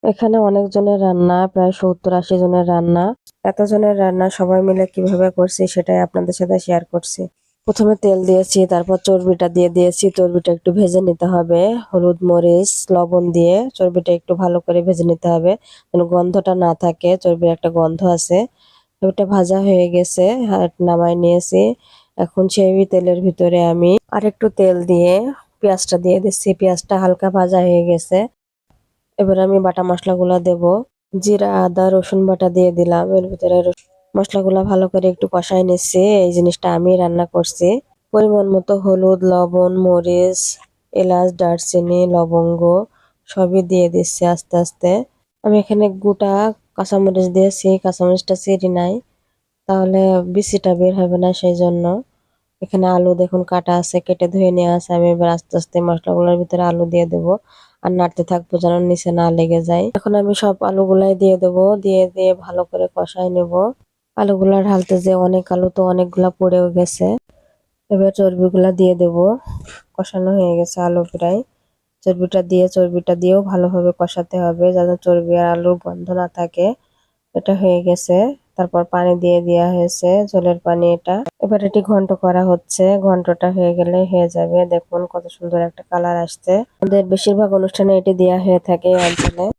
এখানে অনেকজনের রান্না, প্রায় ৭০-৮০ জনের রান্না। এতজনের রান্না সবাই মিলে কিভাবে করছি সেটাই আপনাদের সাথে শেয়ার করছি। প্রথমে তেল দিয়েছি, তারপর চর্বিটা দিয়ে দিয়েছি। চর্বিটা একটু ভেজে নিতে হবে হলুদ, মরিচ, লবণ দিয়ে চর্বিটা একটু ভালো করে ভেজে নিতে হবে যেন গন্ধটা না থাকে। চর্বির একটা গন্ধ আছে। ওটা ভাজা হয়ে গেছে, নামায় নিয়েছি। এখন সেই তেলের ভিতরে আমি আরেকটু তেল দিয়ে পেঁয়াজটা দিয়ে দিচ্ছি। পেঁয়াজটা হালকা ভাজা হয়ে গেছে। এবার আমি বাটা মশলাগুলা দেব। জিরা, আদা, রসুন বাটা দিয়ে দিলাম। এর ভিতরে মশলাগুলা ভালো করে একটু কষায় নিচ্ছি। এই জিনিসটা আমি রান্না করছি। পরিমাণ মতো হলুদ, লবণ, মরিচ, এলাচ, দারচিনি, লবঙ্গ সবই দিয়ে দিচ্ছি আস্তে আস্তে। আমি এখানে গোটা কাঁচামরিচ দিয়েছি, কাঁচামরিচটা চিরি নাই, তাহলে বিচিটা বের হবে না, সেই জন্য। এখানে আলু দেখুন কাটা আছে, কেটে ধুয়ে নেওয়া আছে। আমি এবার আস্তে আস্তে মশলাগুলোর ভিতরে আলু দিয়ে দেবো আর নাড়তে থাকবো যেন নিচে না লেগে যায়। এখন আমি সব আলুগুলাই দিয়ে দেবো, দিয়ে দিয়ে ভালো করে কষাই নেব। আলুগুলা ঢালতে যে অনেক আলু, তো অনেকগুলা পড়েও গেছে। এবার চর্বিগুলা দিয়ে দেব। কষানো হয়ে গেছে আলু প্রায়। চর্বিটা দিয়েও ভালোভাবে কষাতে হবে যাতে চর্বি আর আলুর গন্ধ না থাকে। এটা হয়ে গেছে। তারপর পানি দিয়ে দেওয়া হয়েছে, ঝোলের পানি এটা। এবার এটি ঘন্ট করা হচ্ছে। ঘন্টটা হয়ে গেলে হয়ে যাবে। দেখুন কত সুন্দর একটা কালার আসছে। আমাদের বেশিরভাগ অনুষ্ঠানে এটি দেওয়া হয়ে থাকে এই অঞ্চলে।